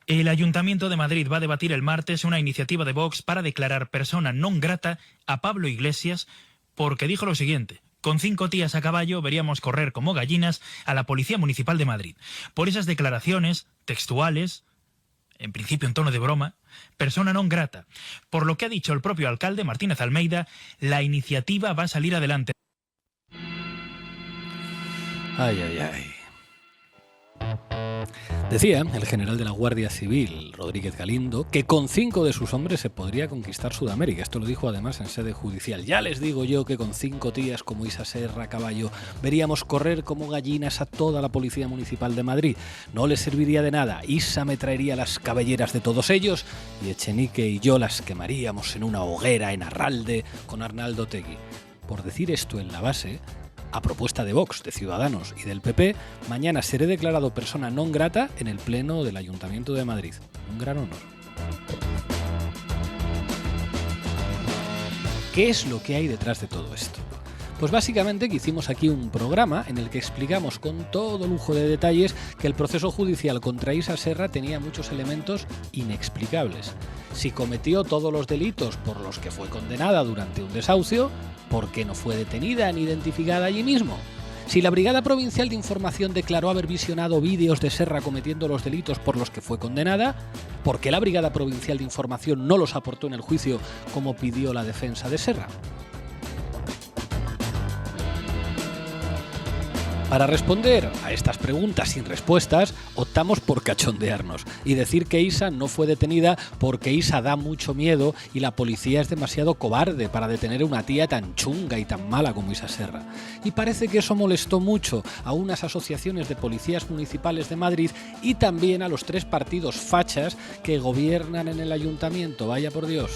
El Ayuntamiento de Madrid va a debatir el martes una iniciativa de Vox para declarar persona non grata a Pablo Iglesias porque dijo lo siguiente: con 5 tías a caballo veríamos correr como gallinas a la Policía Municipal de Madrid. Por esas declaraciones textuales, en principio en tono de broma, persona non grata. Por lo que ha dicho el propio alcalde Martínez Almeida, la iniciativa va a salir adelante. Ay, ay, ay. Decía el general de la Guardia Civil, Rodríguez Galindo, que con 5 de sus hombres se podría conquistar Sudamérica. Esto lo dijo además en sede judicial. Ya les digo yo que con 5 tías como Isa Serra a caballo veríamos correr como gallinas a toda la Policía Municipal de Madrid. No les serviría de nada. Isa me traería las cabelleras de todos ellos y Echenique y yo las quemaríamos en una hoguera en Arralde con Arnaldo Otegi. Por decir esto en la base, a propuesta de Vox, de Ciudadanos y del PP, mañana seré declarado persona non grata en el Pleno del Ayuntamiento de Madrid. Un gran honor. ¿Qué es lo que hay detrás de todo esto? Pues básicamente que hicimos aquí un programa en el que explicamos con todo lujo de detalles que el proceso judicial contra Isa Serra tenía muchos elementos inexplicables. Si cometió todos los delitos por los que fue condenada durante un desahucio, ¿por qué no fue detenida ni identificada allí mismo? Si la Brigada Provincial de Información declaró haber visionado vídeos de Serra cometiendo los delitos por los que fue condenada, ¿por qué la Brigada Provincial de Información no los aportó en el juicio como pidió la defensa de Serra? Para responder a estas preguntas sin respuestas, optamos por cachondearnos y decir que Isa no fue detenida porque Isa da mucho miedo y la policía es demasiado cobarde para detener a una tía tan chunga y tan mala como Isa Serra. Y parece que eso molestó mucho a unas asociaciones de policías municipales de Madrid y también a los 3 partidos fachas que gobiernan en el ayuntamiento. Vaya por Dios.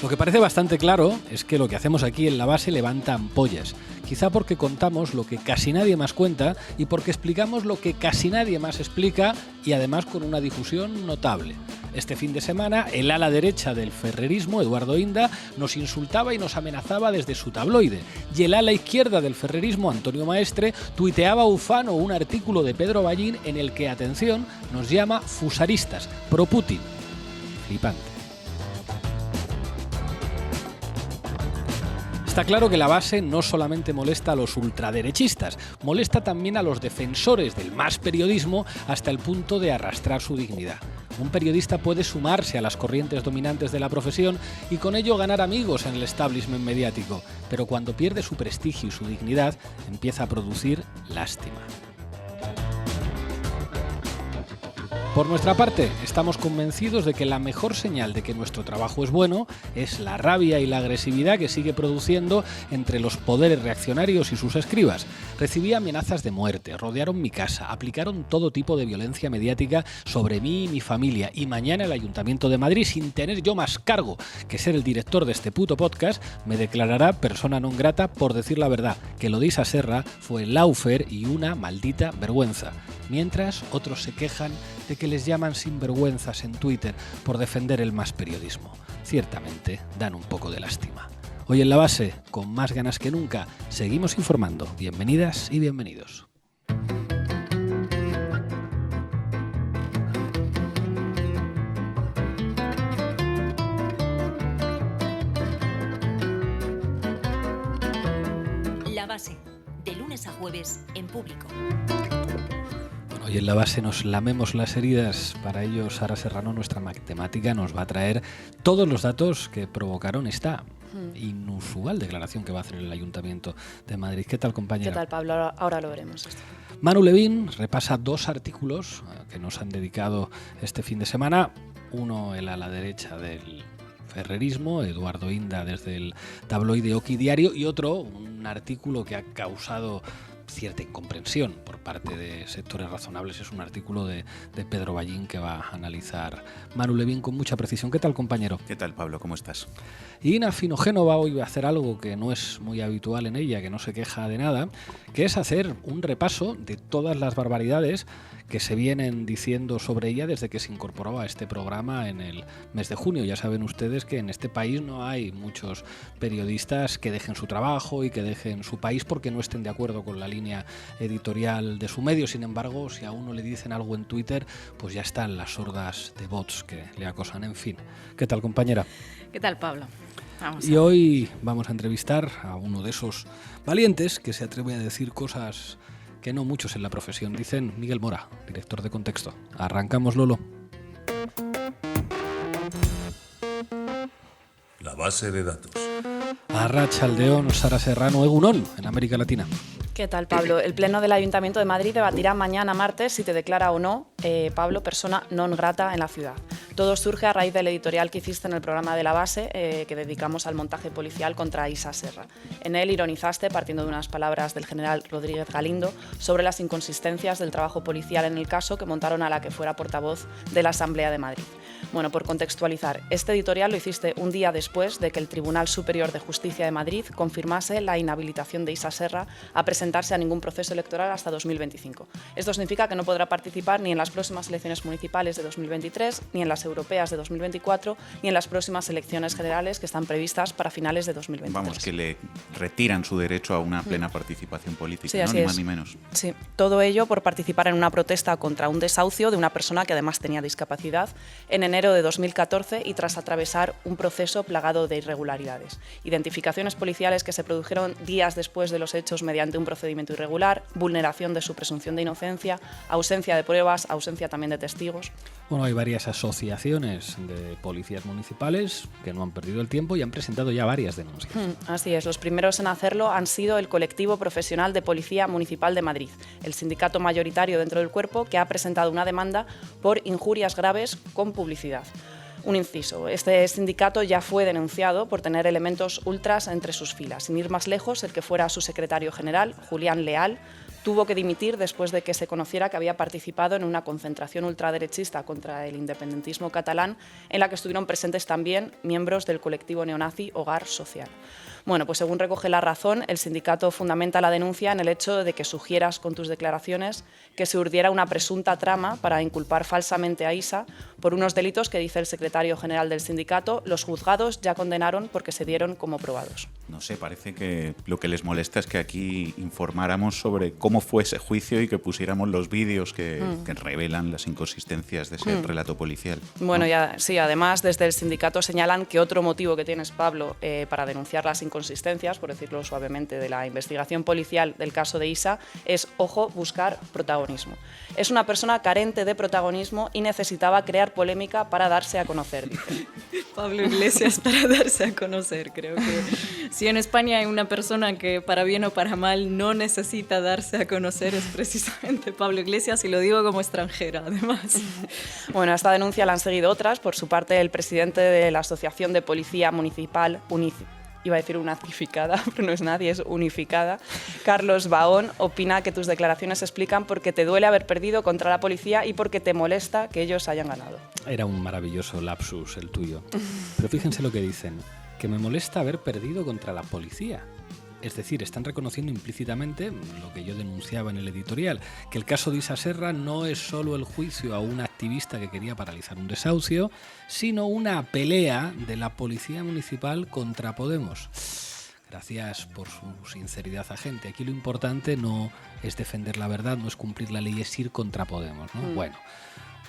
Lo que parece bastante claro es que lo que hacemos aquí en la base levanta ampollas, quizá porque contamos lo que casi nadie más cuenta y porque explicamos lo que casi nadie más explica y además con una difusión notable. Este fin de semana, el ala derecha del ferrerismo, Eduardo Inda, nos insultaba y nos amenazaba desde su tabloide, y el ala izquierda del ferrerismo, Antonio Maestre, tuiteaba ufano un artículo de Pedro Ballín en el que, atención, nos llama fusaristas, pro Putin. Flipante. Está claro que la base no solamente molesta a los ultraderechistas, molesta también a los defensores del más periodismo hasta el punto de arrastrar su dignidad. Un periodista puede sumarse a las corrientes dominantes de la profesión y con ello ganar amigos en el establishment mediático, pero cuando pierde su prestigio y su dignidad, empieza a producir lástima. Por nuestra parte, estamos convencidos de que la mejor señal de que nuestro trabajo es bueno es la rabia y la agresividad que sigue produciendo entre los poderes reaccionarios y sus escribas. Recibí amenazas de muerte, rodearon mi casa, aplicaron todo tipo de violencia mediática sobre mí y mi familia, y mañana el Ayuntamiento de Madrid, sin tener yo más cargo que ser el director de este puto podcast, me declarará persona non grata por decir la verdad, que lo de Isa Serra fue lawfare y una maldita vergüenza. Mientras, otros se quejan de que les llaman sinvergüenzas en Twitter por defender el más periodismo. Ciertamente, dan un poco de lástima. Hoy en la base, con más ganas que nunca, seguimos informando. Bienvenidas y bienvenidos. La base, de lunes a jueves, en Público. Hoy en la base nos lamemos las heridas. Para ello, Sara Serrano, nuestra matemática, nos va a traer todos los datos que provocaron esta inusual declaración que va a hacer el Ayuntamiento de Madrid. ¿Qué tal, compañera? ¿Qué tal, Pablo? Ahora lo veremos. Manu Levín repasa 2 artículos que nos han dedicado este fin de semana. Uno, el a la derecha del ferrerismo, Eduardo Inda desde el tabloide Oki Diario, y otro, un artículo que ha causado cierta incomprensión por parte de sectores razonables. Es un artículo de Pedro Ballín que va a analizar Manu Levín con mucha precisión. ¿Qué tal, compañero? ¿Qué tal, Pablo? ¿Cómo estás? Y Ina Finogénova hoy va a hacer algo que no es muy habitual en ella, que no se queja de nada, que es hacer un repaso de todas las barbaridades que se vienen diciendo sobre ella desde que se incorporó a este programa en el mes de junio. Ya saben ustedes que en este país no hay muchos periodistas que dejen su trabajo y que dejen su país porque no estén de acuerdo con la línea línea editorial de su medio. Sin embargo, si a uno le dicen algo en Twitter, pues ya están las hordas de bots que le acosan. En fin, ¿qué tal, compañera? ¿Qué tal, Pablo? Y hoy vamos a entrevistar a uno de esos valientes que se atreve a decir cosas que no muchos en la profesión dicen. Miguel Mora, director de Contexto. Arrancamos, Lolo. La base de datos. Arratsaldeon, Sara Serrano, Egunon, en América Latina. ¿Qué tal, Pablo? El Pleno del Ayuntamiento de Madrid debatirá mañana martes si te declara o no, Pablo, persona non grata en la ciudad. Todo surge a raíz del editorial que hiciste en el programa de La Base, que dedicamos al montaje policial contra Isa Serra. En él ironizaste, partiendo de unas palabras del general Rodríguez Galindo, sobre las inconsistencias del trabajo policial en el caso que montaron a la que fuera portavoz de la Asamblea de Madrid. Bueno, por contextualizar, este editorial lo hiciste un día después de que el Tribunal Superior de Justicia de Madrid confirmase la inhabilitación de Isa Serra a presentarse a ningún proceso electoral hasta 2025. Esto significa que no podrá participar ni en las próximas elecciones municipales de 2023, ni en las europeas de 2024, ni en las próximas elecciones generales que están previstas para finales de 2023. Vamos, que le retiran su derecho a una plena participación política, sí, ¿no? Ni más es. ni menos. Sí, todo ello por participar en una protesta contra un desahucio de una persona que además tenía discapacidad en enero de 2014 y tras atravesar un proceso plagado de irregularidades. Identificaciones policiales que se produjeron días después de los hechos mediante un procedimiento irregular, vulneración de su presunción de inocencia, ausencia de pruebas, ausencia también de testigos. Bueno, hay varias asociaciones de policías municipales que no han perdido el tiempo y han presentado ya varias denuncias. Así es, los primeros en hacerlo han sido el Colectivo Profesional de Policía Municipal de Madrid, el sindicato mayoritario dentro del cuerpo que ha presentado una demanda por injurias graves con publicidad. Un inciso, este sindicato ya fue denunciado por tener elementos ultras entre sus filas. Sin ir más lejos, el que fuera su secretario general, Julián Leal, tuvo que dimitir después de que se conociera que había participado en una concentración ultraderechista contra el independentismo catalán, en la que estuvieron presentes también miembros del colectivo neonazi Hogar Social. Bueno, pues según recoge La Razón, el sindicato fundamenta la denuncia en el hecho de que sugieras con tus declaraciones que se urdiera una presunta trama para inculpar falsamente a Isa por unos delitos que, dice el secretario general del sindicato, los juzgados ya condenaron porque se dieron como probados. No sé, parece que lo que les molesta es que aquí informáramos sobre cómo fue ese juicio y que pusiéramos los vídeos que revelan las inconsistencias de ese relato policial. Bueno, ¿no? ya, sí, además desde el sindicato señalan que otro motivo que tienes, Pablo, para denunciar las inconsistencias, por decirlo suavemente, de la investigación policial del caso de Isa es, ojo, buscar protagonismo. Es una persona carente de protagonismo y necesitaba crear polémica para darse a conocer, dice. Pablo Iglesias para darse a conocer. Creo que si en España hay una persona que para bien o para mal no necesita darse a conocer es precisamente Pablo Iglesias, y lo digo como extranjera, además. Bueno, a esta denuncia la han seguido otras. Por su parte, el presidente de la Asociación de Policía Municipal, iba a decir unificada, pero no es nadie, es unificada, Carlos Baón, opina que tus declaraciones explican por qué te duele haber perdido contra la policía y por qué te molesta que ellos hayan ganado. Era un maravilloso lapsus el tuyo. Pero fíjense lo que dicen, que me molesta haber perdido contra la policía. Es decir, están reconociendo implícitamente lo que yo denunciaba en el editorial, que el caso de Isa Serra no es solo el juicio a un activista que quería paralizar un desahucio, sino una pelea de la policía municipal contra Podemos. Gracias por su sinceridad, agente. Aquí lo importante no es defender la verdad, no es cumplir la ley, es ir contra Podemos, ¿no? Bueno.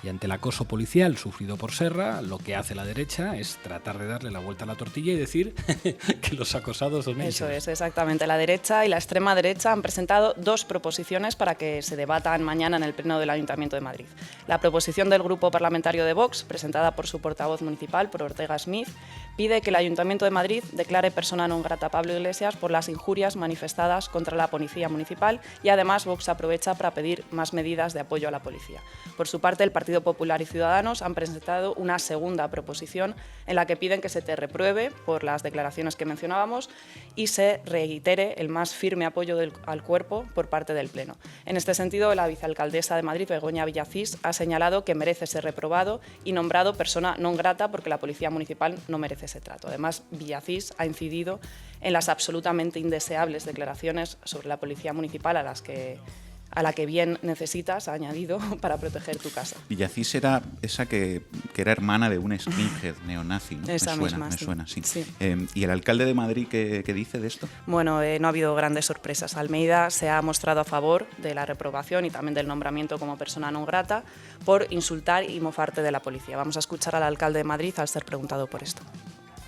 Y ante el acoso policial sufrido por Serra, lo que hace la derecha es tratar de darle la vuelta a la tortilla y decir que los acosados son ellos. Eso es, exactamente. La derecha y la extrema derecha han presentado dos proposiciones para que se debatan mañana en el Pleno del Ayuntamiento de Madrid. La proposición del Grupo Parlamentario de Vox, presentada por su portavoz municipal, por Ortega Smith, pide que el Ayuntamiento de Madrid declare persona non grata a Pablo Iglesias por las injurias manifestadas contra la policía municipal, y además Vox aprovecha para pedir más medidas de apoyo a la policía. Por su parte, el Partido Popular y Ciudadanos han presentado una segunda proposición en la que piden que se te repruebe por las declaraciones que mencionábamos y se reitere el más firme apoyo al cuerpo por parte del Pleno. En este sentido, la vicealcaldesa de Madrid, Begoña Villacís, ha señalado que merece ser reprobado y nombrado persona non grata porque la policía municipal no merece ese trato. Además, Villacís ha incidido en las absolutamente indeseables declaraciones sobre la policía municipal a las que a la que bien necesitas, ha añadido, para proteger tu casa. Villacís era esa que era hermana de un skinhead neonazi, ¿no? Esa me misma, suena, sí. Sí. ¿Y el alcalde de Madrid qué dice de esto? Bueno, no ha habido grandes sorpresas. Almeida se ha mostrado a favor de la reprobación y también del nombramiento como persona non grata por insultar y mofarte de la policía. Vamos a escuchar al alcalde de Madrid al ser preguntado por esto.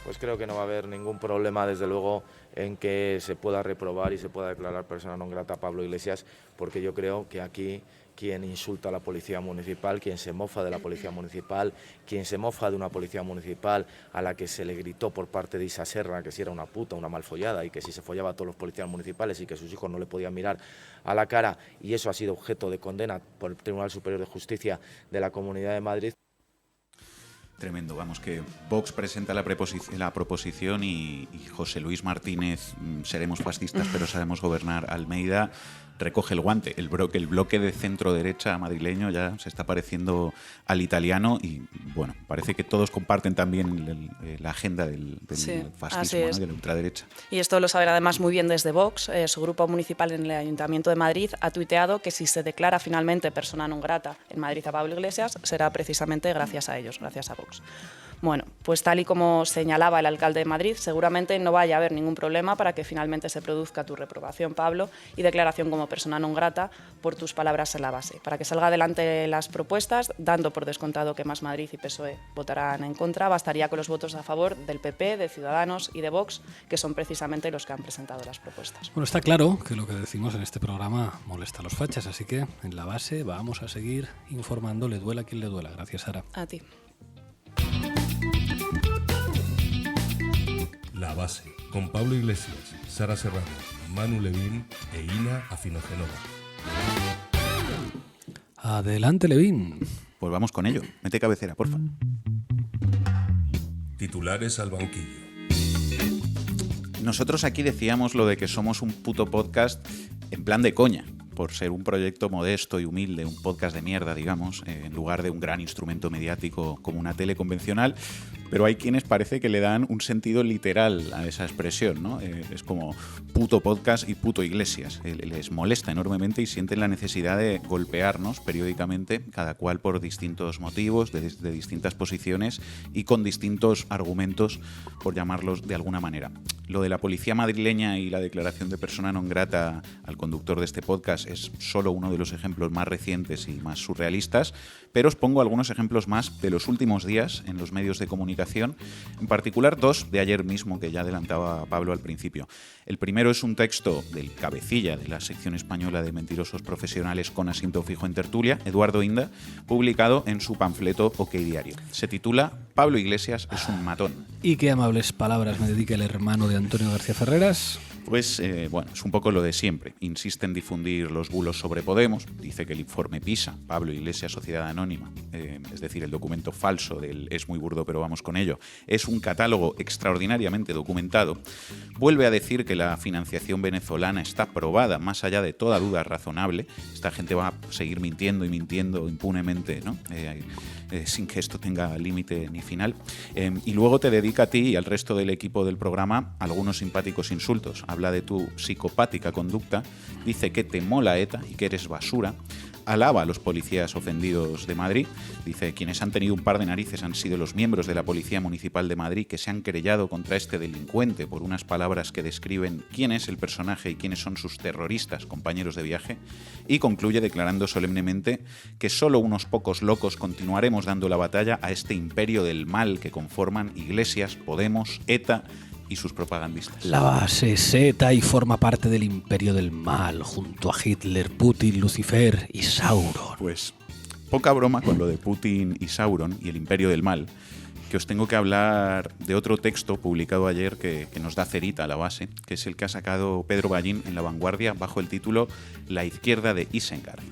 Pues creo que no va a haber ningún problema, desde luego, en que se pueda reprobar y se pueda declarar persona non grata a Pablo Iglesias, porque yo creo que aquí quien insulta a la policía municipal, quien se mofa de la policía municipal, quien se mofa de una policía municipal a la que se le gritó por parte de Isa Serra que si era una puta, una malfollada y que si se follaba a todos los policías municipales y que sus hijos no le podían mirar a la cara, y eso ha sido objeto de condena por el Tribunal Superior de Justicia de la Comunidad de Madrid. Tremendo, vamos, que Vox presenta la proposición y José Luis Martínez, seremos fascistas pero sabemos gobernar, Almeida recoge el guante. El bloque de centro-derecha madrileño ya se está pareciendo al italiano y, bueno, parece que todos comparten también la agenda del fascismo, ¿no? De la ultraderecha. Y esto lo saben además muy bien desde Vox. Su grupo municipal en el Ayuntamiento de Madrid ha tuiteado que si se declara finalmente persona non grata en Madrid a Pablo Iglesias, será precisamente gracias a ellos, gracias a Vox. Bueno, pues tal y como señalaba el alcalde de Madrid, seguramente no vaya a haber ningún problema para que finalmente se produzca tu reprobación, Pablo, y declaración como persona non grata por tus palabras en la base. Para que salga adelante las propuestas, dando por descontado que Más Madrid y PSOE votarán en contra, bastaría con los votos a favor del PP, de Ciudadanos y de Vox, que son precisamente los que han presentado las propuestas. Bueno, está claro que lo que decimos en este programa molesta a los fachas, así que en la base vamos a seguir informando, le duela a quien le duela. Gracias, Sara. A ti. La base, con Pablo Iglesias, Sara Serrano, Manu Levín e Ina Afinogenova. Adelante, Levín. Pues vamos con ello. Mete cabecera, porfa. Titulares al banquillo. Nosotros aquí decíamos lo de que somos un puto podcast en plan de coña, por ser un proyecto modesto y humilde, un podcast de mierda, digamos, en lugar de un gran instrumento mediático como una tele convencional, pero hay quienes parece que le dan un sentido literal a esa expresión, ¿no? Es como puto podcast y puto Iglesias. Les molesta enormemente y sienten la necesidad de golpearnos periódicamente, cada cual por distintos motivos, de distintas posiciones y con distintos argumentos, por llamarlos de alguna manera. Lo de la policía madrileña y la declaración de persona non grata al conductor de este podcast es solo uno de los ejemplos más recientes y más surrealistas, pero os pongo algunos ejemplos más de los últimos días en los medios de comunicación, en particular dos de ayer mismo que ya adelantaba Pablo al principio. El primero es un texto del cabecilla de la sección española de mentirosos profesionales con asiento fijo en tertulia, Eduardo Inda, publicado en su panfleto OK Diario. Se titula Pablo Iglesias es un matón. ¿Y qué amables palabras me dedica el hermano de Antonio García Ferreras? Pues, bueno, es un poco lo de siempre. Insiste en difundir los bulos sobre Podemos. Dice que el informe PISA, Pablo Iglesias, Sociedad Anónima, es decir, el documento falso del es muy burdo pero vamos con ello, es un catálogo extraordinariamente documentado. Vuelve a decir que la financiación venezolana está probada más allá de toda duda razonable. Esta gente va a seguir mintiendo y mintiendo impunemente, ¿no? Sin que esto tenga límite ni final. Y luego te dedica a ti y al resto del equipo del programa algunos simpáticos insultos. Habla de tu psicopática conducta, dice que te mola ETA y que eres basura, alaba a los policías ofendidos de Madrid, dice quienes han tenido un par de narices han sido los miembros de la Policía Municipal de Madrid que se han querellado contra este delincuente por unas palabras que describen quién es el personaje y quiénes son sus terroristas compañeros de viaje, y concluye declarando solemnemente que solo unos pocos locos continuaremos dando la batalla a este imperio del mal que conforman Iglesias, Podemos, ETA y sus propagandistas. La base es ETA y forma parte del imperio del mal, junto a Hitler, Putin, Lucifer y Sauron. Pues poca broma con lo de Putin y Sauron y el imperio del mal, que os tengo que hablar de otro texto publicado ayer que nos da cerita a la base, que es el que ha sacado Pedro Ballín en La Vanguardia bajo el título La izquierda de Isengard.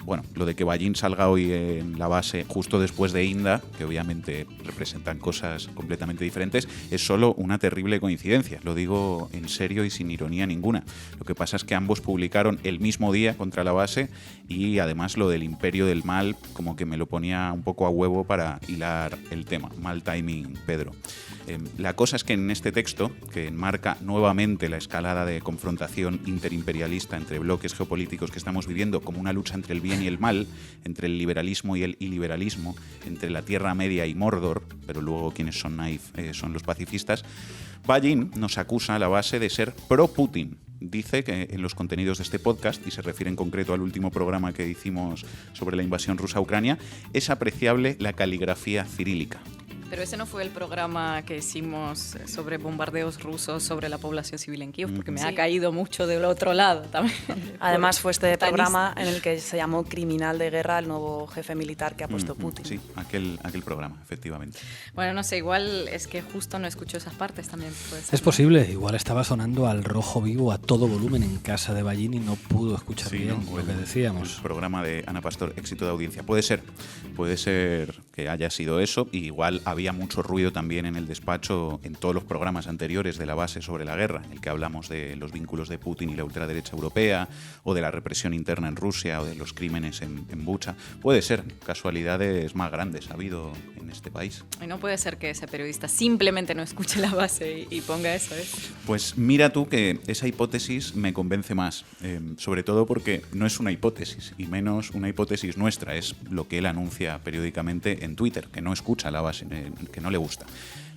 Bueno, lo de que Ballín salga hoy en la base justo después de Inda, que obviamente representan cosas completamente diferentes, es solo una terrible coincidencia. Lo digo en serio y sin ironía ninguna. Lo que pasa es que ambos publicaron el mismo día contra la base y además lo del imperio del mal como que me lo ponía un poco a huevo para hilar el tema. Mal timing, Pedro. La cosa es que en este texto, que enmarca nuevamente la escalada de confrontación interimperialista entre bloques geopolíticos que estamos viviendo como una lucha entre el bien y el mal, entre el liberalismo y el iliberalismo, entre la Tierra Media y Mordor, pero luego quienes son naif son los pacifistas, Vallín nos acusa a la base de ser pro-Putin. Dice que en los contenidos de este podcast, y se refiere en concreto al último programa que hicimos sobre la invasión rusa a Ucrania, es apreciable la caligrafía cirílica. Pero ese no fue el programa que hicimos sobre bombardeos rusos sobre la población civil en Kiev, porque me ha caído mucho del otro lado también. Además fue este programa en el que se llamó Criminal de Guerra el nuevo jefe militar que ha puesto Putin. Sí, aquel programa, efectivamente. Bueno, no sé, igual es que justo no escucho esas partes también. Puede ser, Es posible, igual estaba sonando al rojo vivo a todo volumen en casa de Vallín y no pudo escuchar bien lo que decíamos. El programa de Ana Pastor, éxito de audiencia. Puede ser que haya sido eso, y igual había mucho ruido también en el despacho en todos los programas anteriores de la base sobre la guerra, en el que hablamos de los vínculos de Putin y la ultraderecha europea, o de la represión interna en Rusia, o de los crímenes en Bucha. Puede ser, casualidades más grandes ha habido en este país. Y no puede ser que ese periodista simplemente no escuche la base y ponga eso, ¿eh? Pues mira tú que esa hipótesis me convence más, sobre todo porque no es una hipótesis, y menos una hipótesis nuestra, es lo que él anuncia periódicamente en Twitter, que no escucha la base, que no le gusta.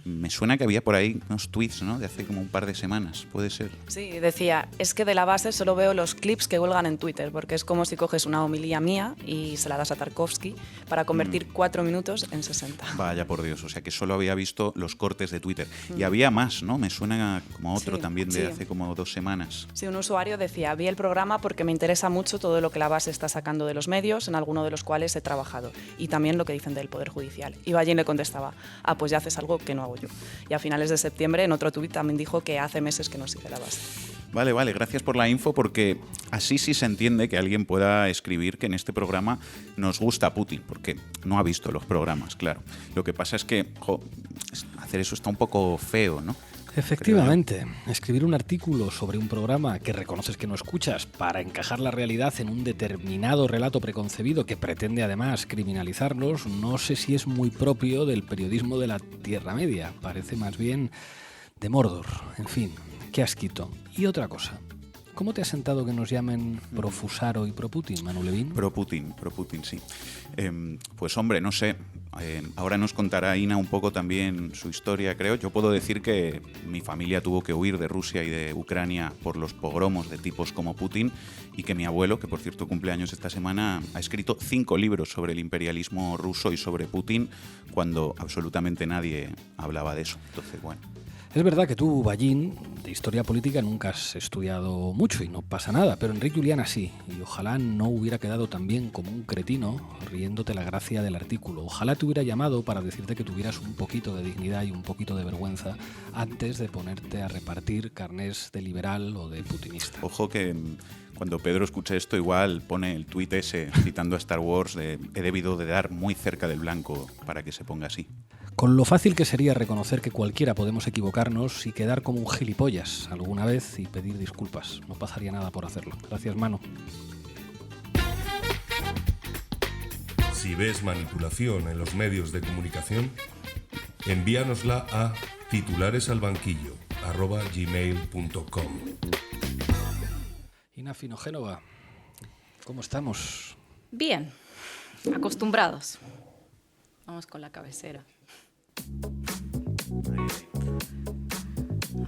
Me suena que había por ahí unos tweets, ¿no?, de hace como un par de semanas, puede ser. Sí, decía, es que de la base solo veo los clips que cuelgan en Twitter, porque es como si coges una homilía mía y se la das a Tarkovsky para convertir 4 minutos en 60. Vaya por Dios, o sea que solo había visto los cortes de Twitter. Y había más, ¿no? Me suena como otro también de hace como 2 semanas. Sí, un usuario decía, vi el programa porque me interesa mucho todo lo que la base está sacando de los medios, en alguno de los cuales he trabajado, y también lo que dicen del Poder Judicial. Y Vallín le contestaba, pues ya haces algo que no hago yo. Y a finales de septiembre, en otro tuit, también dijo que hace meses que no sigue la base. Vale, gracias por la info, porque así sí se entiende que alguien pueda escribir que en este programa nos gusta Putin, porque no ha visto los programas, claro. Lo que pasa es que hacer eso está un poco feo, ¿no? Efectivamente, escribir un artículo sobre un programa que reconoces que no escuchas para encajar la realidad en un determinado relato preconcebido que pretende además criminalizarnos, no sé si es muy propio del periodismo de la Tierra Media, parece más bien de Mordor. En fin, qué asquito. Y otra cosa, ¿cómo te ha sentado que nos llamen pro-Fusaro y pro-Putin, Manu Levín? Pro-Putin, sí. Pues hombre, no sé. Ahora nos contará Ina un poco también su historia, creo. Yo puedo decir que mi familia tuvo que huir de Rusia y de Ucrania por los pogromos de tipos como Putin, y que mi abuelo, que por cierto cumpleaños esta semana, ha escrito 5 libros sobre el imperialismo ruso y sobre Putin, cuando absolutamente nadie hablaba de eso. Entonces, bueno. Es verdad que tú, Vallín, de historia política nunca has estudiado mucho y no pasa nada, pero Enric Juliana sí, y ojalá no hubiera quedado tan bien como un cretino riéndote la gracia del artículo. Ojalá te hubiera llamado para decirte que tuvieras un poquito de dignidad y un poquito de vergüenza antes de ponerte a repartir carnés de liberal o de putinista. Ojo que cuando Pedro escuche esto igual pone el tuit ese citando a Star Wars de he debido de dar muy cerca del blanco para que se ponga así. Con lo fácil que sería reconocer que cualquiera podemos equivocarnos y quedar como un gilipollas alguna vez y pedir disculpas. No pasaría nada por hacerlo. Gracias, Manu. Si ves manipulación en los medios de comunicación, envíanosla a titularesalbanquillo@gmail.com. Ina Finogénova, ¿cómo estamos? Bien, acostumbrados. Vamos con la cabecera.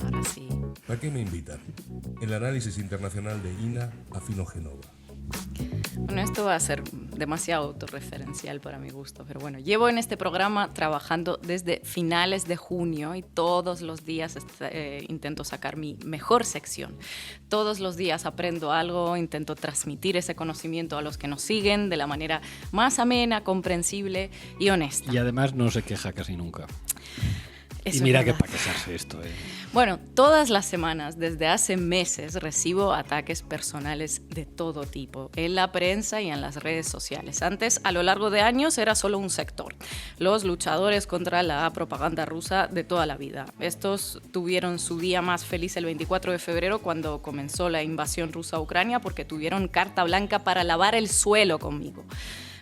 Ahora sí. ¿Para qué me invitan? El análisis internacional de Ina Finogénova. Bueno, esto va a ser demasiado autorreferencial para mi gusto, pero bueno, llevo en este programa trabajando desde finales de junio y todos los días intento sacar mi mejor sección. Todos los días aprendo algo, intento transmitir ese conocimiento a los que nos siguen de la manera más amena, comprensible y honesta. Y además no se queja casi nunca. Eso y mira es que verdad. para quejarse esto. Bueno, todas las semanas, desde hace meses, recibo ataques personales de todo tipo, en la prensa y en las redes sociales. Antes, a lo largo de años, era solo un sector, los luchadores contra la propaganda rusa de toda la vida. Estos tuvieron su día más feliz el 24 de febrero, cuando comenzó la invasión rusa a Ucrania, porque tuvieron carta blanca para lavar el suelo conmigo.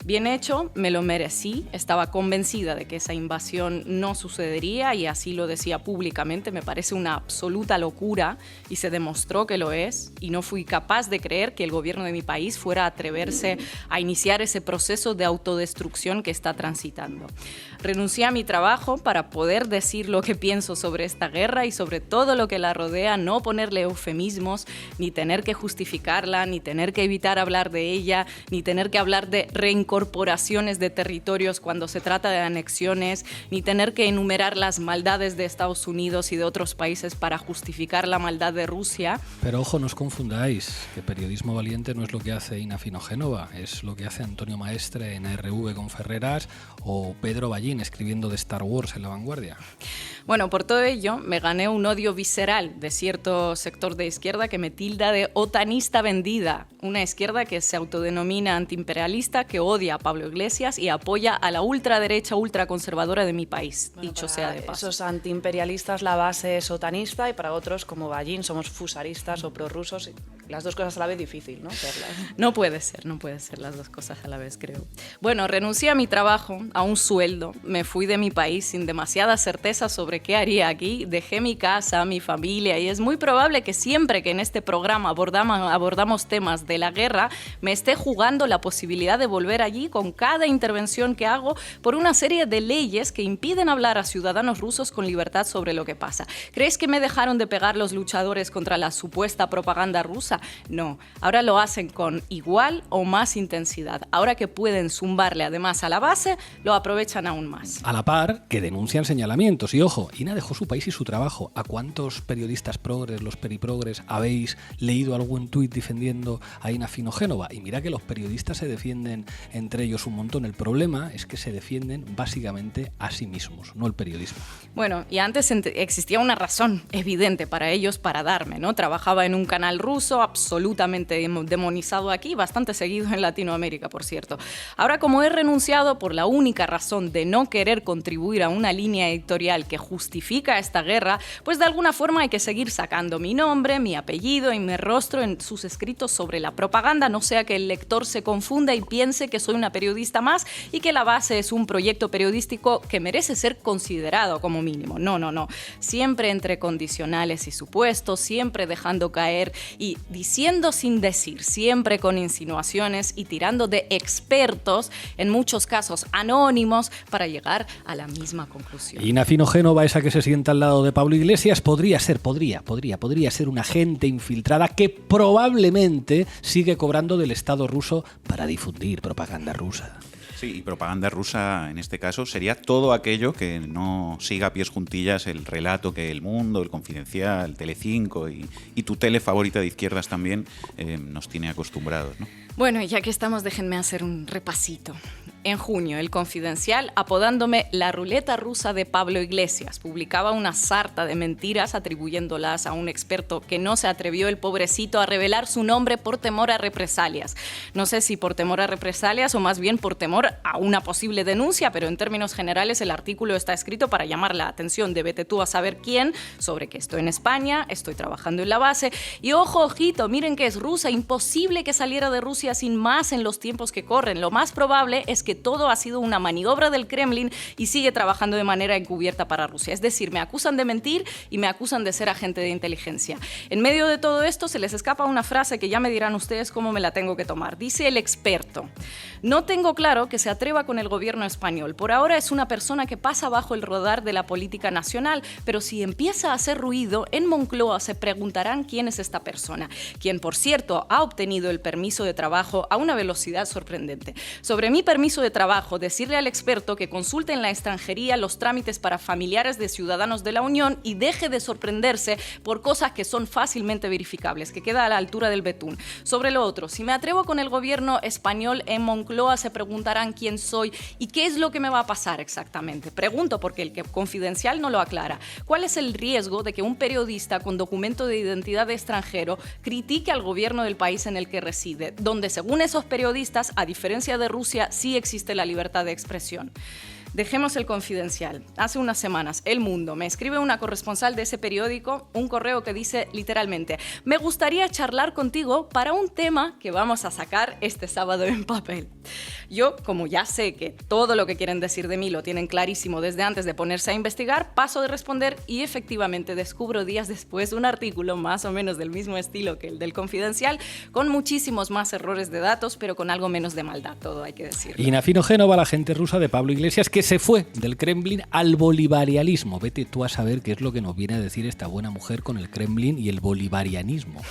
Bien hecho, me lo merecí, estaba convencida de que esa invasión no sucedería y así lo decía públicamente. Me parece una absoluta locura y se demostró que lo es, y no fui capaz de creer que el gobierno de mi país fuera a atreverse a iniciar ese proceso de autodestrucción que está transitando. Renuncié a mi trabajo para poder decir lo que pienso sobre esta guerra y sobre todo lo que la rodea, no ponerle eufemismos, ni tener que justificarla, ni tener que evitar hablar de ella, ni tener que hablar de reincorporaciones de territorios cuando se trata de anexiones, ni tener que enumerar las maldades de Estados Unidos y de otros países para justificar la maldad de Rusia. Pero ojo, no os confundáis, que periodismo valiente no es lo que hace Ina Finogénova, es lo que hace Antonio Maestre en ARV con Ferreras o Pedro Ballín escribiendo de Star Wars en La Vanguardia. Bueno, por todo ello me gané un odio visceral de cierto sector de izquierda que me tilda de otanista vendida, una izquierda que se autodenomina antiimperialista, que odia a Pablo Iglesias y apoya a la ultraderecha ultraconservadora de mi país, bueno, dicho sea de paso. Esos antiimperialistas la base es otanista y para otros como Ballín somos fusaristas o prorrusos. Las dos cosas a la vez difícil, ¿no? No puede ser las dos cosas a la vez, creo. Bueno, renuncié a mi trabajo, a un sueldo, me fui de mi país sin demasiada certeza sobre qué haría aquí, dejé mi casa, mi familia, y es muy probable que siempre que en este programa abordamos temas de la guerra, me esté jugando la posibilidad de volver allí con cada intervención que hago por una serie de leyes que impiden hablar a ciudadanos rusos con libertad sobre lo que pasa. ¿Creéis que me dejaron de pegar los luchadores contra la supuesta propaganda rusa? No, ahora lo hacen con igual o más intensidad. Ahora que pueden zumbarle además a la base, lo aprovechan aún más. A la par que denuncian señalamientos. Y ojo, Ina dejó su país y su trabajo. ¿A cuántos periodistas progres, los periprogres, habéis leído algún tuit defendiendo a Ina Finogénova? Y mira que los periodistas se defienden entre ellos un montón. El problema es que se defienden básicamente a sí mismos, no el periodismo. Bueno, y antes existía una razón evidente para ellos para darme, ¿no? Trabajaba en un canal ruso absolutamente demonizado aquí, bastante seguido en Latinoamérica, por cierto. Ahora, como he renunciado por la única razón de no querer contribuir a una línea editorial que justifica esta guerra, pues de alguna forma hay que seguir sacando mi nombre, mi apellido y mi rostro en sus escritos sobre la propaganda, no sea que el lector se confunda y piense que soy una periodista más y que La Base es un proyecto periodístico que merece ser considerado como mínimo. No. Siempre entre condicionales y supuestos, siempre dejando caer y diciendo sin decir, siempre con insinuaciones y tirando de expertos, en muchos casos anónimos, para llegar a la misma conclusión. Ina Finogénova, esa que se sienta al lado de Pablo Iglesias, podría ser una agente infiltrada que probablemente sigue cobrando del Estado ruso para difundir propaganda rusa. Sí, y propaganda rusa en este caso sería todo aquello que no siga a pies juntillas el relato que El Mundo, El Confidencial, Telecinco y tu tele favorita de izquierdas también nos tiene acostumbrados, ¿no? Bueno, ya que estamos, déjenme hacer un repasito. En junio, El Confidencial, apodándome la ruleta rusa de Pablo Iglesias, publicaba una sarta de mentiras atribuyéndolas a un experto que no se atrevió, el pobrecito, a revelar su nombre por temor a represalias. No sé si por temor a represalias o más bien por temor a una posible denuncia, pero en términos generales el artículo está escrito para llamar la atención de vete tú a saber quién, sobre que estoy en España, estoy trabajando en La Base, y ojo, ojito, miren que es rusa, imposible que saliera de Rusia sin más en los tiempos que corren. Lo más probable es que todo ha sido una maniobra del Kremlin y sigue trabajando de manera encubierta para Rusia. Es decir, me acusan de mentir y me acusan de ser agente de inteligencia. En medio de todo esto se les escapa una frase que ya me dirán ustedes cómo me la tengo que tomar. Dice el experto: no tengo claro que se atreva con el gobierno español. Por ahora es una persona que pasa bajo el radar de la política nacional, pero si empieza a hacer ruido, en Moncloa se preguntarán quién es esta persona, quien, por cierto, ha obtenido el permiso de trabajo a una velocidad sorprendente. Sobre mi permiso de trabajo, decirle al experto que consulte en la extranjería los trámites para familiares de ciudadanos de la Unión y deje de sorprenderse por cosas que son fácilmente verificables, que queda a la altura del betún. Sobre lo otro, si me atrevo con el gobierno español, en Moncloa se preguntarán quién soy y qué es lo que me va a pasar exactamente. Pregunto porque el Confidencial no lo aclara. ¿Cuál es el riesgo de que un periodista con documento de identidad de extranjero critique al gobierno del país en el que reside, donde según esos periodistas, a diferencia de Rusia, sí existe la libertad de expresión? Dejemos el Confidencial. Hace unas semanas, El Mundo me escribe una corresponsal de ese periódico un correo que dice literalmente: me gustaría charlar contigo para un tema que vamos a sacar este sábado en papel. Yo, como ya sé que todo lo que quieren decir de mí lo tienen clarísimo desde antes de ponerse a investigar, paso de responder y efectivamente descubro días después un artículo más o menos del mismo estilo que el del Confidencial, con muchísimos más errores de datos, pero con algo menos de maldad, todo hay que decirlo. Ina Fino Génova, la agente rusa de Pablo Iglesias, que se fue del Kremlin al bolivarianismo. Vete tú a saber qué es lo que nos viene a decir esta buena mujer con el Kremlin y el bolivarianismo.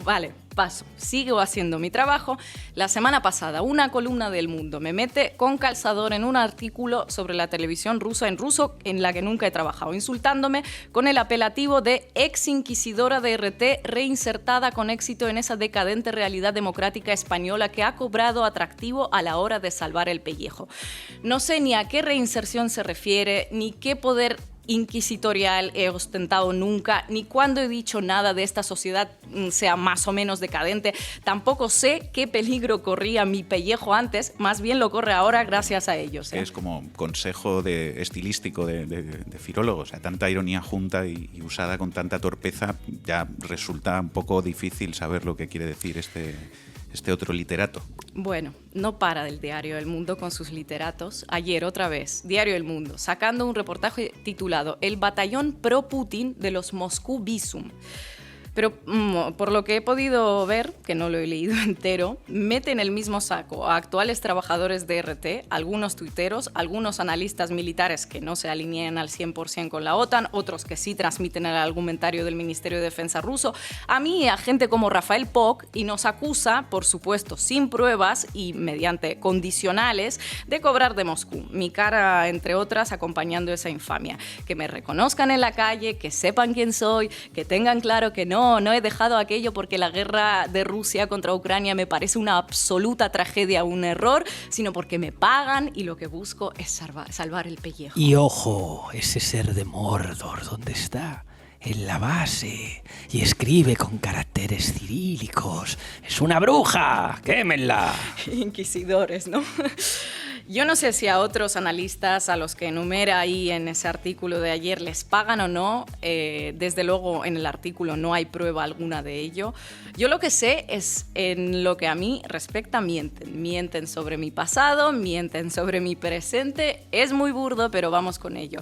Vale, paso. Sigo haciendo mi trabajo. La semana pasada, una columna del Mundo me mete con calzador en un artículo sobre la televisión rusa en ruso, en la que nunca he trabajado, insultándome con el apelativo de ex inquisidora de RT reinsertada con éxito en esa decadente realidad democrática española que ha cobrado atractivo a la hora de salvar el pellejo. No sé ni a qué reinserción se refiere, ni qué poder inquisitorial he ostentado nunca, ni cuando he dicho nada de esta sociedad sea más o menos decadente. Tampoco sé qué peligro corría mi pellejo antes, más bien lo corre ahora gracias a ellos. Es como consejo estilístico de filólogo, o sea, tanta ironía junta y usada con tanta torpeza, ya resulta un poco difícil saber lo que quiere decir este otro literato. Bueno, no para del Diario El Mundo con sus literatos. Ayer, otra vez, Diario El Mundo, sacando un reportaje titulado El batallón pro-Putin de los Moscú Bizum. Pero por lo que he podido ver, que no lo he leído entero, mete en el mismo saco a actuales trabajadores de RT, algunos tuiteros, algunos analistas militares que no se alinean al 100% con la OTAN, otros que sí transmiten el argumentario del Ministerio de Defensa ruso, a mí y a gente como Rafael Poc, y nos acusa, por supuesto, sin pruebas y mediante condicionales, de cobrar de Moscú. Mi cara, entre otras, acompañando esa infamia. Que me reconozcan en la calle, que sepan quién soy, que tengan claro que no he dejado aquello porque la guerra de Rusia contra Ucrania me parece una absoluta tragedia, un error, sino porque me pagan y lo que busco es salvar el pellejo. Y ojo, ese ser de Mordor, ¿dónde está? En la base. Y escribe con caracteres cirílicos. ¡Es una bruja! ¡Quémenla! Inquisidores, ¿no? Yo no sé si a otros analistas, a los que enumera ahí en ese artículo de ayer, les pagan o no. Desde luego en el artículo no hay prueba alguna de ello. Yo lo que sé es en lo que a mí respecta mienten. Mienten sobre mi pasado, mienten sobre mi presente. Es muy burdo, pero vamos con ello.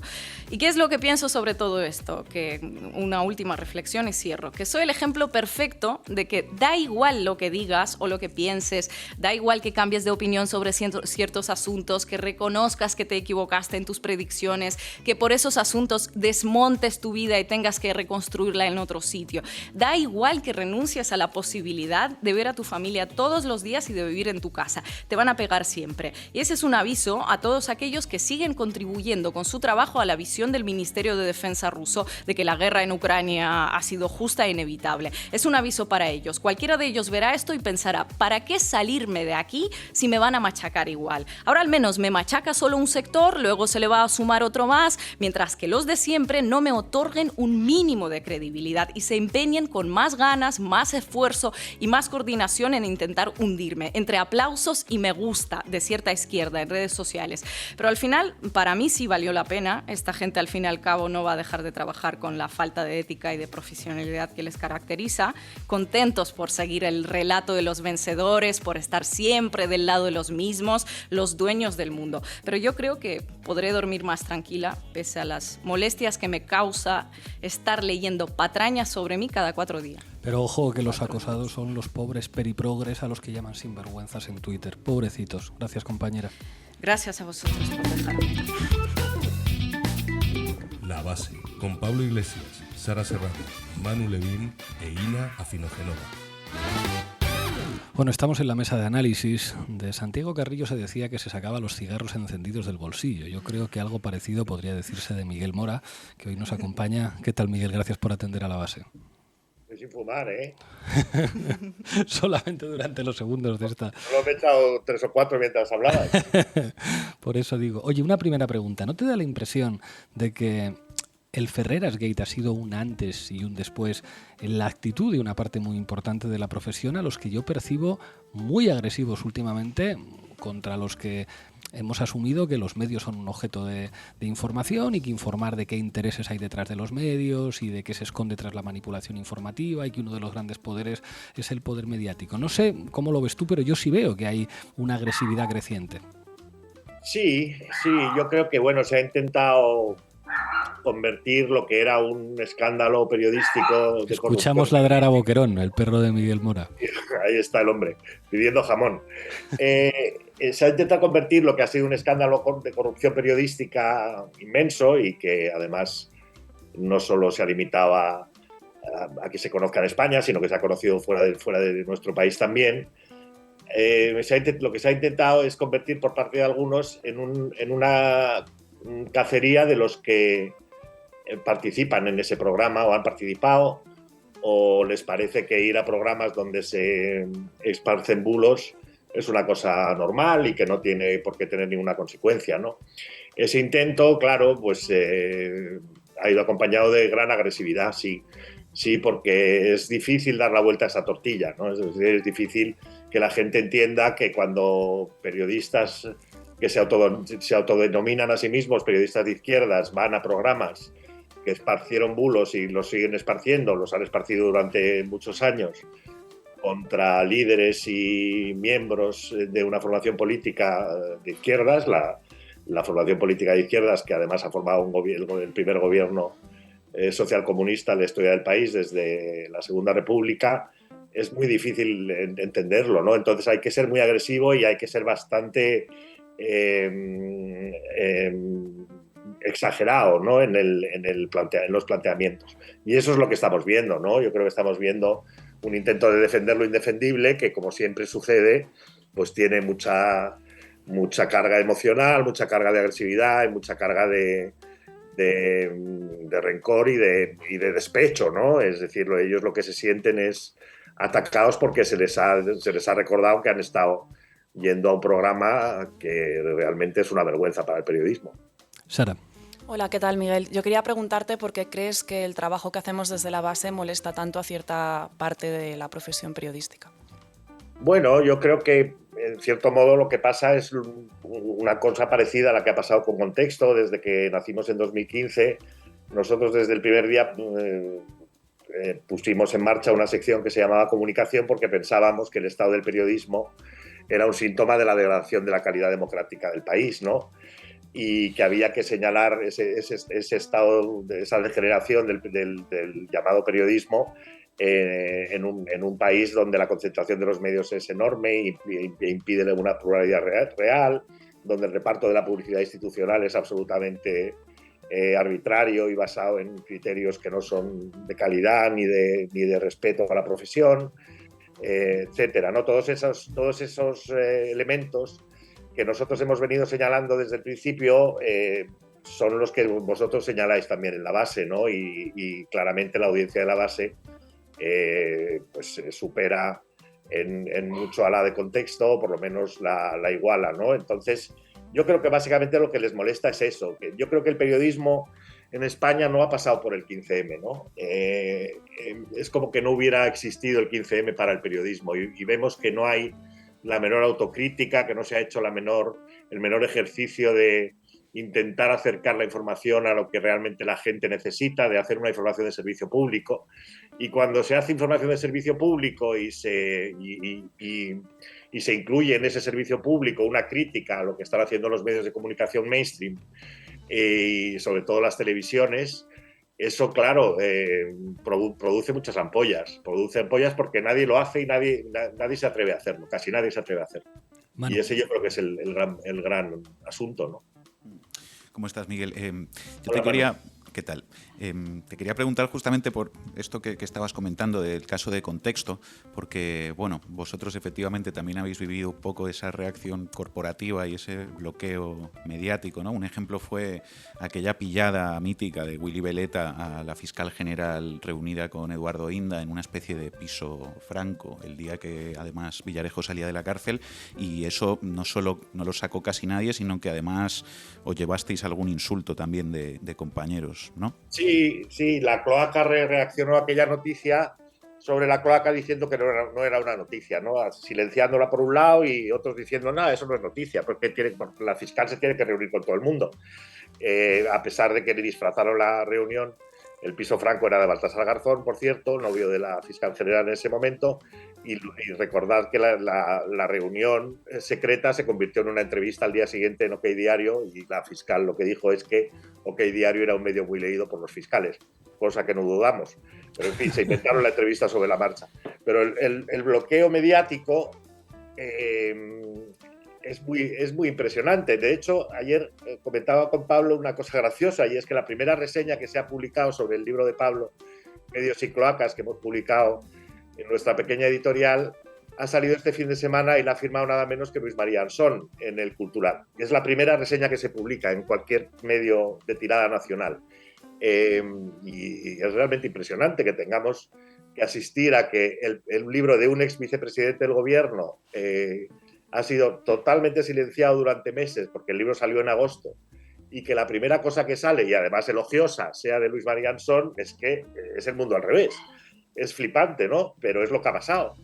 ¿Y qué es lo que pienso sobre todo esto? Que una última reflexión y cierro. Que soy el ejemplo perfecto de que da igual lo que digas o lo que pienses, da igual que cambies de opinión sobre ciertos asuntos, que reconozcas que te equivocaste en tus predicciones, que por esos asuntos desmontes tu vida y tengas que reconstruirla en otro sitio. Da igual que renuncies a la posibilidad de ver a tu familia todos los días y de vivir en tu casa. Te van a pegar siempre. Y ese es un aviso a todos aquellos que siguen contribuyendo con su trabajo a la visión del Ministerio de Defensa ruso de que la guerra en Ucrania ha sido justa e inevitable. Es un aviso para ellos. Cualquiera de ellos verá esto y pensará, ¿para qué salirme de aquí si me van a machacar igual? Ahora al menos me machaca solo un sector, luego se le va a sumar otro más, mientras que los de siempre no me otorguen un mínimo de credibilidad y se empeñen con más ganas, más esfuerzo y más coordinación en intentar hundirme, entre aplausos y me gusta de cierta izquierda en redes sociales. Pero al final, para mí sí valió la pena. Esta gente al fin y al cabo no va a dejar de trabajar con la falta de ética y de profesionalidad que les caracteriza, contentos por seguir el relato de los vencedores, por estar siempre del lado de los mismos, los dueños del mundo. Pero yo creo que podré dormir más tranquila, pese a las molestias que me causa estar leyendo patrañas sobre mí cada 4 días. Pero ojo que los acosados son los pobres periprogres a los que llaman sinvergüenzas en Twitter. Pobrecitos. Gracias, compañera. Gracias a vosotros por dejarme. La Base, con Pablo Iglesias, Sara Serrano, Manu Levín e Ina Fino Génova. Bueno, estamos en la mesa de análisis. De Santiago Carrillo se decía que se sacaba los cigarros encendidos del bolsillo. Yo creo que algo parecido podría decirse de Miguel Mora, que hoy nos acompaña. ¿Qué tal, Miguel? Gracias por atender a La Base. Sin fumar, ¿eh? Solamente durante los segundos de esta. Solo me he echado 3 o 4 mientras hablabas. Por eso digo. Oye, una primera pregunta. ¿No te da la impresión de que el Ferreras Gate ha sido un antes y un después en la actitud de una parte muy importante de la profesión, a los que yo percibo muy agresivos últimamente, contra los que hemos asumido que los medios son un objeto de información y que informar de qué intereses hay detrás de los medios y de qué se esconde tras la manipulación informativa y que uno de los grandes poderes es el poder mediático. No sé cómo lo ves tú, pero yo sí veo que hay una agresividad creciente. Sí, yo creo que se ha intentado convertir lo que era un escándalo periodístico de Escuchamos corrupción. ladrar a Boquerón, el perro de Miguel Mora. Ahí está el hombre, pidiendo jamón. Se ha intentado convertir lo que ha sido un escándalo de corrupción periodística inmenso y que además no solo se ha limitado a que se conozca en España, sino que se ha conocido fuera de nuestro país también. Lo que se ha intentado es convertir por parte de algunos en una cacería de los que participan en ese programa o han participado, o les parece que ir a programas donde se esparcen bulos es una cosa normal y que no tiene por qué tener ninguna consecuencia, ¿no? Ese intento, claro, pues ha ido acompañado de gran agresividad, sí, porque es difícil dar la vuelta a esa tortilla, ¿no? Es decir, es difícil que la gente entienda que cuando periodistas que se autodenominan a sí mismos periodistas de izquierdas van a programas que esparcieron bulos y los siguen esparciendo, los han esparcido durante muchos años contra líderes y miembros de una formación política de izquierdas, la formación política de izquierdas que además ha formado el primer gobierno socialcomunista de la historia del país desde la Segunda República. Es muy difícil entenderlo, ¿no? Entonces hay que ser muy agresivo y hay que ser bastante exagerado, ¿no? en los planteamientos. Y eso es lo que estamos viendo, ¿no? Yo creo que estamos viendo un intento de defender lo indefendible que, como siempre sucede, pues tiene mucha carga emocional, mucha carga de agresividad y mucha carga de rencor y de despecho, ¿no? Es decir, ellos lo que se sienten es atacados porque se les ha recordado que han estado yendo a un programa que realmente es una vergüenza para el periodismo. Sara. Hola, ¿qué tal, Miguel? Yo quería preguntarte por qué crees que el trabajo que hacemos desde la base molesta tanto a cierta parte de la profesión periodística. Bueno, yo creo que en cierto modo lo que pasa es una cosa parecida a la que ha pasado con Contexto desde que nacimos en 2015. Nosotros desde el primer día pusimos en marcha una sección que se llamaba Comunicación porque pensábamos que el estado del periodismo era un síntoma de la degradación de la calidad democrática del país, ¿no? Y que había que señalar ese estado, esa degeneración del llamado periodismo en un país donde la concentración de los medios es enorme e impide una pluralidad real, donde el reparto de la publicidad institucional es absolutamente arbitrario y basado en criterios que no son de calidad ni de respeto a la profesión, etcétera, ¿no? Todos esos elementos que nosotros hemos venido señalando desde el principio son los que vosotros señaláis también en la base, ¿no? Y claramente la audiencia de la base pues supera en mucho a la de Contexto, o por lo menos la iguala, ¿no? Entonces, yo creo que básicamente lo que les molesta es eso, que yo creo que el periodismo en España no ha pasado por el 15M, ¿no? Es como que no hubiera existido el 15M para el periodismo y vemos que no hay la menor autocrítica, que no se ha hecho el menor ejercicio de intentar acercar la información a lo que realmente la gente necesita, de hacer una información de servicio público. Y cuando se hace información de servicio público y se incluye en ese servicio público una crítica a lo que están haciendo los medios de comunicación mainstream y sobre todo las televisiones, eso, claro, produce muchas ampollas. Produce ampollas porque nadie lo hace y nadie se atreve a hacerlo. Casi nadie se atreve a hacerlo. Manu. Y ese yo creo que es el gran asunto, ¿no? ¿Cómo estás, Miguel? Hola, ¿Qué tal? Te quería preguntar justamente por esto que estabas comentando del caso de Contexto, porque, bueno, vosotros efectivamente también habéis vivido un poco esa reacción corporativa y ese bloqueo mediático, ¿no? Un ejemplo fue aquella pillada mítica de Willy Veleta a la fiscal general reunida con Eduardo Inda en una especie de piso franco, el día que además Villarejo salía de la cárcel, y eso no solo no lo sacó casi nadie, sino que además os llevasteis algún insulto también de compañeros, ¿no? Sí, la cloaca reaccionó a aquella noticia sobre la cloaca diciendo que no era una noticia, ¿no? Silenciándola por un lado y otros diciendo, no, eso no es noticia, porque la fiscal se tiene que reunir con todo el mundo. A pesar de que le disfrazaron la reunión, el piso franco era de Baltasar Garzón, por cierto, novio de la fiscal general en ese momento, y recordad que la reunión secreta se convirtió en una entrevista al día siguiente en OK Diario, y la fiscal lo que dijo es que OK Diario era un medio muy leído por los fiscales, cosa que no dudamos. Pero en fin, se inventaron la entrevista sobre la marcha. Pero el bloqueo mediático es muy impresionante. De hecho, ayer comentaba con Pablo una cosa graciosa, y es que la primera reseña que se ha publicado sobre el libro de Pablo, Medios y Cloacas, que hemos publicado en nuestra pequeña editorial, ha salido este fin de semana y la ha firmado nada menos que Luis María Ansón en El Cultural. Es la primera reseña que se publica en cualquier medio de tirada nacional. Y es realmente impresionante que tengamos que asistir a que el libro de un ex vicepresidente del gobierno ha sido totalmente silenciado durante meses, porque el libro salió en agosto, y que la primera cosa que sale, y además elogiosa, sea de Luis María Ansón, es que es el mundo al revés. Es flipante, ¿no? Pero es lo que ha pasado.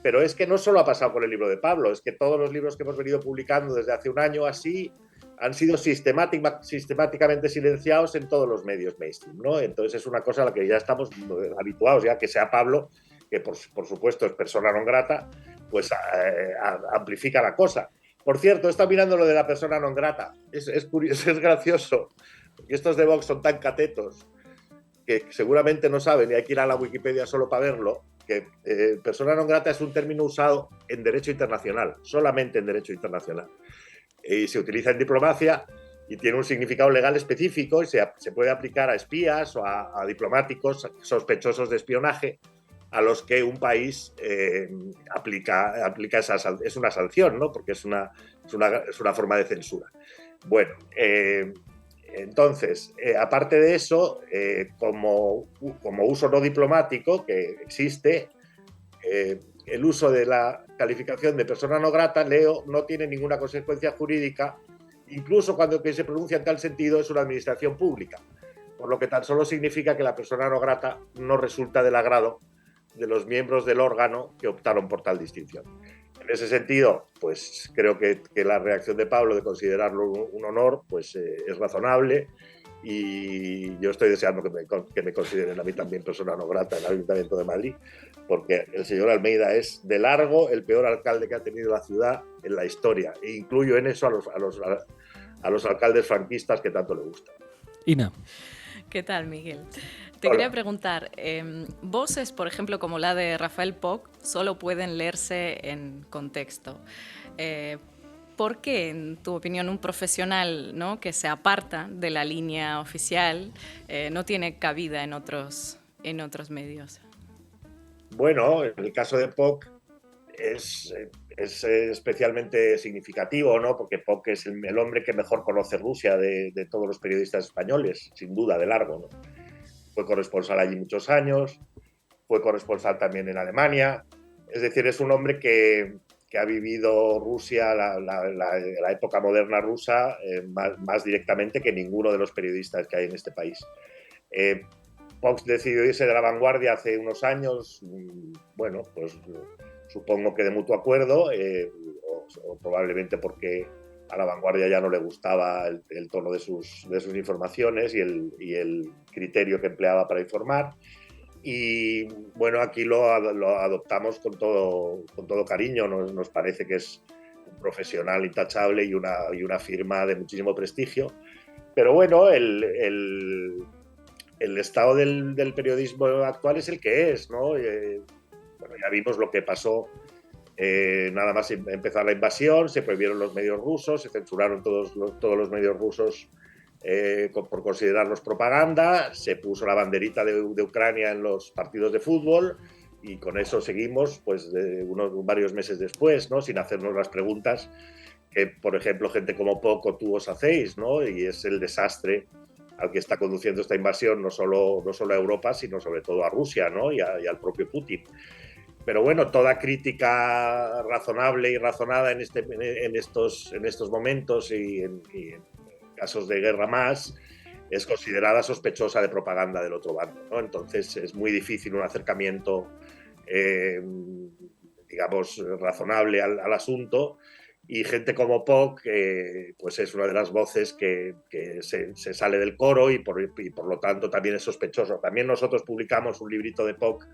Pero es que no solo ha pasado con el libro de Pablo, es que todos los libros que hemos venido publicando desde hace un año así han sido sistemáticamente silenciados en todos los medios mainstream, ¿no? Entonces es una cosa a la que ya estamos habituados, ya que sea Pablo, que por supuesto es persona non grata, pues amplifica la cosa. Por cierto, he estado mirando lo de la persona non grata. Es curioso, es gracioso, porque estos de Vox son tan catetos que seguramente no saben, y hay que ir a la Wikipedia solo para verlo, que persona non grata es un término usado en derecho internacional, solamente en derecho internacional. Y se utiliza en diplomacia y tiene un significado legal específico y se puede aplicar a espías o a diplomáticos sospechosos de espionaje a los que un país aplica es una sanción, ¿no? Porque es una forma de censura. Bueno, entonces, aparte de eso, como uso no diplomático que existe, el uso de la calificación de persona no grata, leo, no tiene ninguna consecuencia jurídica, incluso cuando que se pronuncia en tal sentido es una administración pública, por lo que tan solo significa que la persona no grata no resulta del agrado de los miembros del órgano que optaron por tal distinción. En ese sentido, pues creo que la reacción de Pablo de considerarlo un honor, pues es razonable, y yo estoy deseando que me consideren a mí también persona no grata en el Ayuntamiento de Madrid, porque el señor Almeida es de largo el peor alcalde que ha tenido la ciudad en la historia, e incluyo en eso a los alcaldes franquistas que tanto le gustan. Ina. ¿Qué tal, Miguel? Te quería preguntar, voces, por ejemplo, como la de Rafael Poch, solo pueden leerse en contexto. ¿Por qué, en tu opinión, un profesional, ¿no?, que se aparta de la línea oficial no tiene cabida en otros medios? Bueno, en el caso de Poch es especialmente significativo, ¿no? Porque Poch es el hombre que mejor conoce Rusia de todos los periodistas españoles, sin duda, de largo, ¿no? Fue corresponsal allí muchos años, fue corresponsal también en Alemania. Es decir, es un hombre que ha vivido Rusia, la época moderna rusa, más directamente que ninguno de los periodistas que hay en este país. Poch decidió irse de La Vanguardia hace unos años, bueno, pues supongo que de mutuo acuerdo, o probablemente porque a La Vanguardia ya no le gustaba el tono de sus informaciones y el criterio que empleaba para informar. Y bueno, aquí lo adoptamos con todo cariño. Nos parece que es un profesional intachable y una firma de muchísimo prestigio. Pero bueno, el estado del periodismo actual es el que es, ¿no? Bueno, ya vimos lo que pasó. Nada más empezar la invasión, se prohibieron los medios rusos, se censuraron todos los medios rusos por considerarlos propaganda, se puso la banderita de Ucrania en los partidos de fútbol y con eso seguimos pues varios meses después, ¿no? Sin hacernos las preguntas que, por ejemplo, gente como Poch o tú os hacéis, ¿no? Y es el desastre al que está conduciendo esta invasión no solo a Europa, sino sobre todo a Rusia, ¿no? y al propio Putin. Pero bueno, toda crítica razonable y razonada en estos momentos y en casos de guerra más es considerada sospechosa de propaganda del otro bando, ¿no? Entonces es muy difícil un acercamiento digamos, razonable al asunto, y gente como POC pues es una de las voces que se sale del coro y por lo tanto también es sospechoso. También nosotros publicamos un librito de POC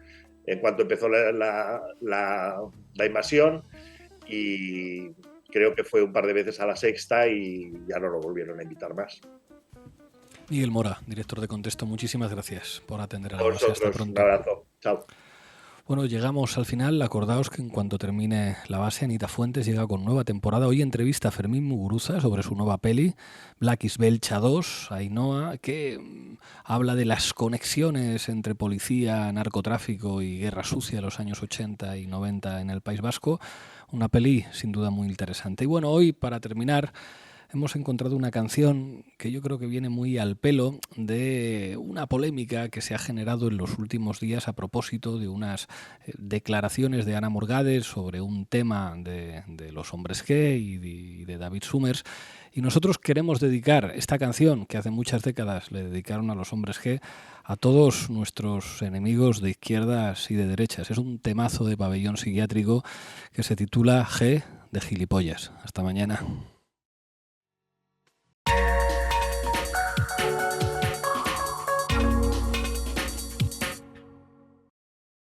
en cuanto empezó la invasión, y creo que fue un par de veces a La Sexta y ya no lo volvieron a invitar más. Miguel Mora, director de Contexto, muchísimas gracias por atender a la base. Hasta pronto. Un abrazo. Chao. Bueno, llegamos al final. Acordaos que en cuanto termine La Base, Anita Fuentes llega con nueva temporada. Hoy entrevista a Fermín Muguruza sobre su nueva peli, Black is Belcha 2, Ainhoa, que habla de las conexiones entre policía, narcotráfico y guerra sucia de los años 80 y 90 en el País Vasco. Una peli sin duda muy interesante. Y bueno, hoy, para terminar, hemos encontrado una canción que yo creo que viene muy al pelo de una polémica que se ha generado en los últimos días a propósito de unas declaraciones de Ana Morgades sobre un tema de los hombres G y de David Summers. Y nosotros queremos dedicar esta canción, que hace muchas décadas le dedicaron a los hombres G, a todos nuestros enemigos de izquierdas y de derechas. Es un temazo de Pabellón Psiquiátrico que se titula G de gilipollas. Hasta mañana.